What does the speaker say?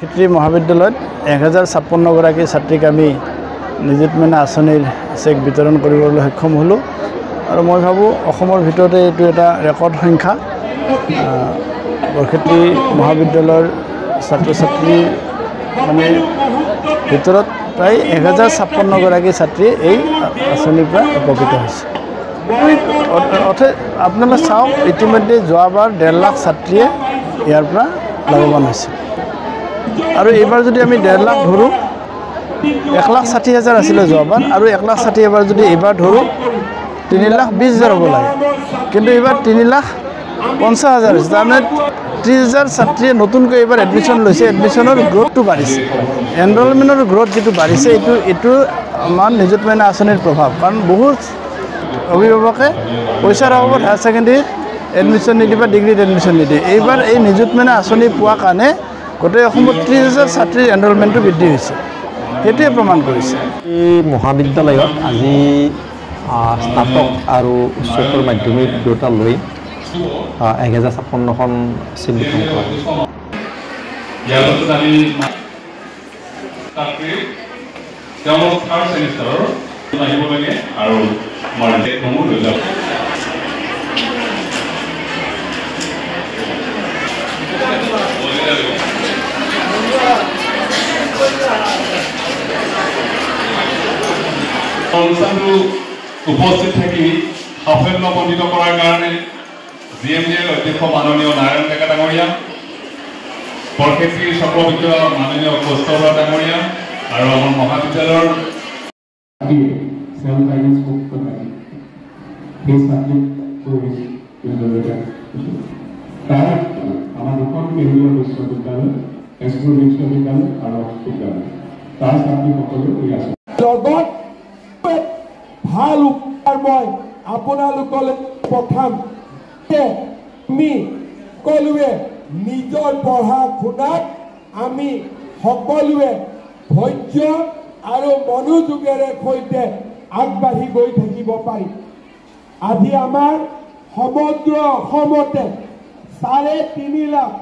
বৰক্ষেত্ৰী মহাবিদ্যালয়ত 1056 গৰাকী ছাত্ৰীক আমি নিযুতমইনা আঁচনিৰ চেক বিতৰণ কৰিবলৈ সক্ষম হ'লোঁ আৰু মই ভাবোঁ অসমৰ ভিতৰতে এইটো এটা ৰেকৰ্ড সংখ্যা বৰক্ষেত্ৰী মহাবিদ্যালয়ৰ ছাত্ৰ ছাত্ৰী মানে ভিতৰত প্ৰায় 1056 গৰাকী ছাত্ৰী এই আঁচনিৰ পৰা উপকৃত হৈছে আপোনালোকে চাওক ইতিমধ্যে যোৱাবাৰ 1.5 লাখ ছাত্ৰীয়ে ইয়াৰ পৰা লাভৱান হৈছে আৰু এইবাৰ যদি আমি 1.5 লাখ ধৰোঁ 1,60,000 আছিলে যোৱাবাৰ আৰু 1,60,000 এবাৰ যদি এইবাৰ ধৰোঁ 3,20,000 হ'ব লাগে কিন্তু এইবাৰ 3,50,000 হৈছে তাৰমানে 30,000 ছাত্ৰীয়ে নতুনকৈ এইবাৰ এডমিশ্যন লৈছে এডমিশ্যনৰ গ্ৰ'থটো বাঢ়িছে এনৰলমেণ্টৰ গ্ৰ'থ যিটো বাঢ়িছে এইটো আমাৰ নিযুতমইনা আঁচনিৰ প্ৰভাৱ কাৰণ বহুত অভিভাৱকে পইচাৰ অভাৱত হায়াৰ ছেকেণ্ডেৰীত এডমিশ্যন নিদিয়ে বা ডিগ্ৰীত এডমিশ্যন নিদিয়ে এইবাৰ এই নিযুতমইনা আঁচনি পোৱাৰ কাৰণে গোটেই অসমত 30,000 ছাত্ৰীৰ এনৰলমেণ্টটো বৃদ্ধি হৈছে সেইটোৱে প্ৰমাণ কৰিছে এই মহাবিদ্যালয়ত আজি স্নাতক আৰু উচ্চতৰ মাধ্যমিক দুটা লৈ 1056খন চিট বিতৰণ কৰা অনুষ্ঠানটো উপস্থিত থাকি সাফল্যমণ্ডিত কৰাৰ কাৰণে জিএমডিএৰ অধ্যক্ষ মাননীয় নাৰায়ণ ডেকা ডাঙৰীয়া বৰক্ষেত্ৰীৰ চক্ৰবৃদ্ধ মাননীয় কৌস্তভ বৰা ডাঙৰীয়া আৰু আমাৰ মহাবিদ্যালয়ৰ আমাৰ দুখন কেন্দ্ৰীয় বিশ্ববিদ্যালয় তেজপুৰ বিশ্ববিদ্যালয় আৰু বিশ্ববিদ্যালয় তাৰ ছাত্ৰীসকলো এই আছে জগত ভাল উপহাৰ মই আপোনালোকলৈ পঠাম আমি সকলোৱে নিজৰ পঢ়া শুনাত আমি সকলোৱে ধৈৰ্য আৰু মনোযোগেৰে সৈতে আগবাঢ়ি গৈ থাকিব পাৰিম আজি আমাৰ সমগ্ৰ অসমতে 3.5 লাখ